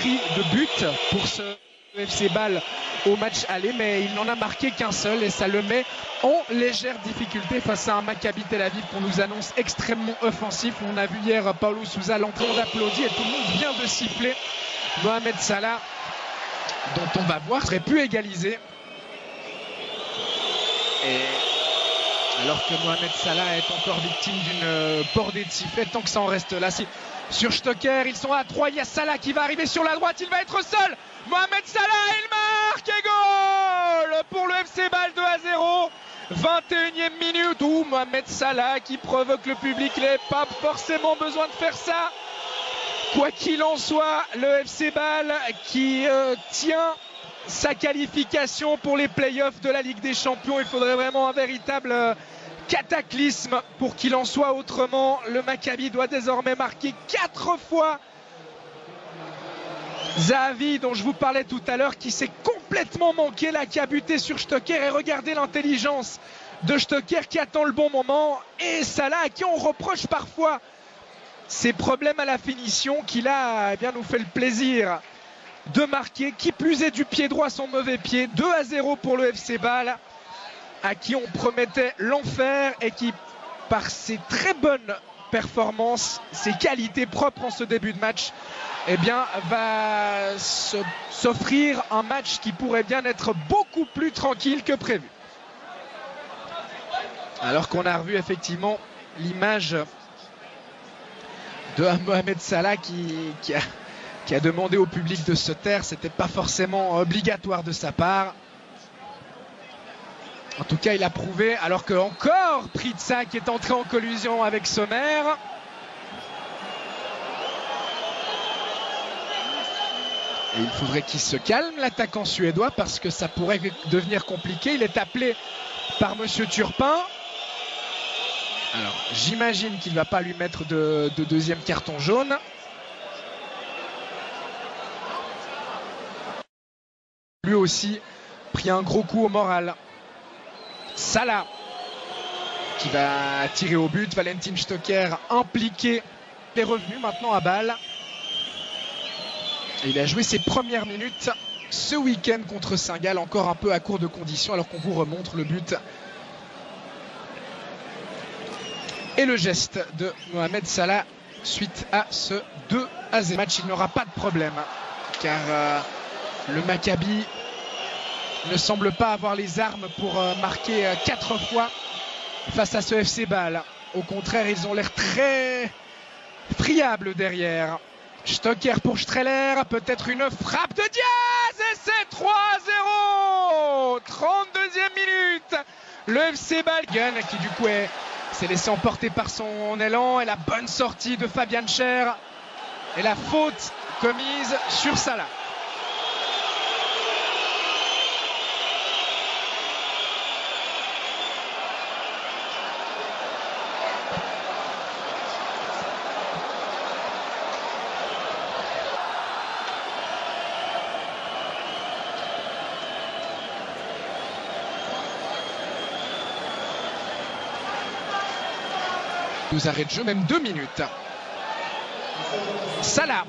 pris de but pour ce FC Bâle au match aller, mais il n'en a marqué qu'un seul et ça le met en légère difficulté face à un Maccabi Tel Aviv qu'on nous annonce extrêmement offensif. On a vu hier Paulo Sousa, l'entrée, on applaudit et tout le monde vient de siffler. Mohamed Salah, dont on va voir, aurait pu égaliser. Et alors que Mohamed Salah est encore victime d'une bordée de sifflets, tant que ça en reste là. Sur Stocker, ils sont à 3, il y a Salah qui va arriver sur la droite, il va être seul. Mohamed Salah, il marque et goal pour le FC Bâle 2-0. 21e minute où Mohamed Salah qui provoque le public, il n'avait pas forcément besoin de faire ça. Quoi qu'il en soit, le FC Bâle qui tient sa qualification pour les playoffs de la Ligue des Champions. Il faudrait vraiment un véritable cataclysme pour qu'il en soit autrement. Le Maccabi doit désormais marquer 4 fois. Zahavi, dont je vous parlais tout à l'heure, qui s'est complètement manqué là, qui a buté sur Stocker. Et regardez l'intelligence de Stocker qui attend le bon moment. Et Salah, à qui on reproche parfois ses problèmes à la finition, qui là nous fait le plaisir de marquer. Qui plus est du pied droit, son mauvais pied. 2-0 pour le FC Bâle, à qui on promettait l'enfer et qui, par ses très bonnes performances, ses qualités propres en ce début de match, va s'offrir un match qui pourrait bien être beaucoup plus tranquille que prévu. Alors qu'on a revu effectivement l'image de Mohamed Salah qui a demandé au public de se taire. C'était pas forcément obligatoire de sa part. En tout cas, il a prouvé, alors que encore Pritsa qui est entré en collision avec Sommer. Et il faudrait qu'il se calme, l'attaquant suédois, parce que ça pourrait devenir compliqué. Il est appelé par Monsieur Turpin. Alors, j'imagine qu'il ne va pas lui mettre de deuxième carton jaune. Lui aussi pris un gros coup au moral. Salah qui va tirer au but. Valentin Stocker impliqué. Il est revenu maintenant à Bâle. Et il a joué ses premières minutes ce week-end contre Saint-Gall, encore un peu à court de conditions, alors qu'on vous remontre le but. Et le geste de Mohamed Salah suite à ce 2-0 match. Il n'aura pas de problème, car le Maccabi ne semble pas avoir les armes pour marquer 4 fois face à ce FC Bâle. Au contraire, ils ont l'air très friables derrière. Stocker pour Streller, peut-être une frappe de Diaz et c'est 3-0. 32e minute. Le FC Bâle qui du coup s'est laissé emporter par son élan, et la bonne sortie de Fabian Schär et la faute commise sur Salah. Nous arrête de jeu, même 2 minutes. Salah.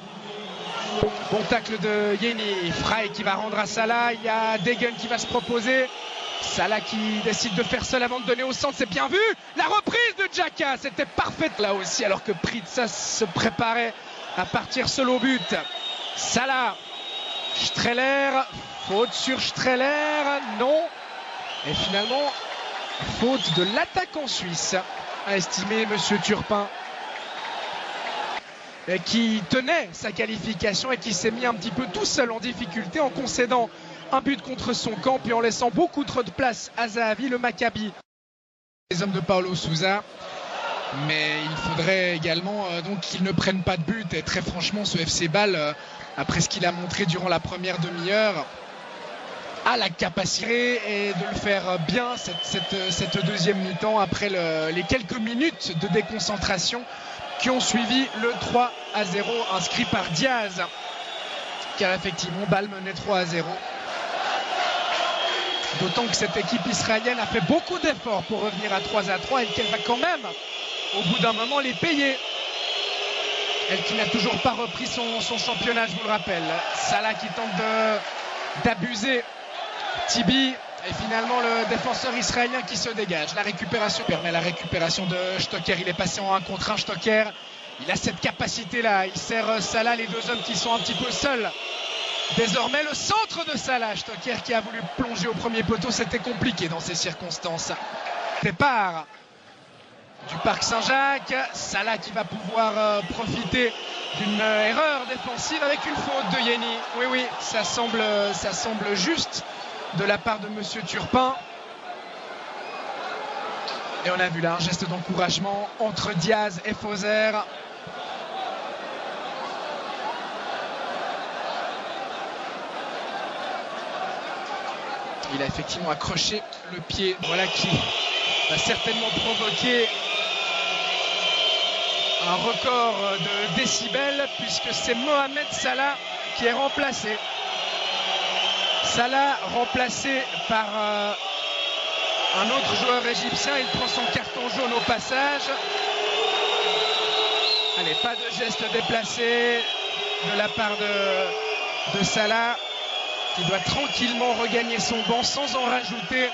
Bon tacle de Yeni. Frey qui va rendre à Salah. Il y a Degen qui va se proposer. Salah qui décide de faire seul avant de donner au centre. C'est bien vu. La reprise de Xhaka. C'était parfaite là aussi, alors que Pritsa se préparait à partir seul au but. Salah. Streller. Faute sur Streller. Non. Et finalement, faute de l'attaquant suisse, a estimé Monsieur Turpin, qui tenait sa qualification et qui s'est mis un petit peu tout seul en difficulté en concédant un but contre son camp, puis en laissant beaucoup trop de place à Zahavi. Le Maccabi, les hommes de Paulo Sousa, mais il faudrait également donc qu'ils ne prennent pas de but. Et très franchement, ce FC Bâle, après ce qu'il a montré durant la première demi-heure, a la capacité et de le faire bien cette deuxième mi-temps, après les quelques minutes de déconcentration qui ont suivi le 3-0 inscrit par Diaz, car effectivement Bâle menait 3-0. D'autant que cette équipe israélienne a fait beaucoup d'efforts pour revenir à 3-3 et qu'elle va quand même au bout d'un moment les payer. Elle qui n'a toujours pas repris son championnat, je vous le rappelle. Salah qui tente d'abuser Tibi. Et finalement le défenseur israélien qui se dégage. La récupération permet la récupération de Stocker. Il est passé en 1 contre 1. Stocker, il a cette capacité là. Il sert Salah, les deux hommes qui sont un petit peu seuls. Désormais le centre de Salah. Stocker qui a voulu plonger au premier poteau. C'était compliqué dans ces circonstances. Départ du Parc Saint-Jacques. Salah qui va pouvoir profiter d'une erreur défensive avec une faute de Yeni. Oui, ça semble juste de la part de Monsieur Turpin. Et on a vu là un geste d'encouragement entre Diaz et Fauser. Il a effectivement accroché le pied. Voilà qui va certainement provoquer un record de décibels puisque c'est Mohamed Salah qui est remplacé. Salah remplacé par un autre joueur égyptien. Il prend son carton jaune au passage. Allez, pas de geste déplacé de la part de Salah qui doit tranquillement regagner son banc sans en rajouter.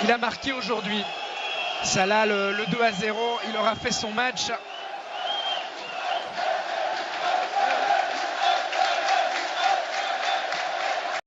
Il a marqué aujourd'hui. Salah le 2-0, il aura fait son match.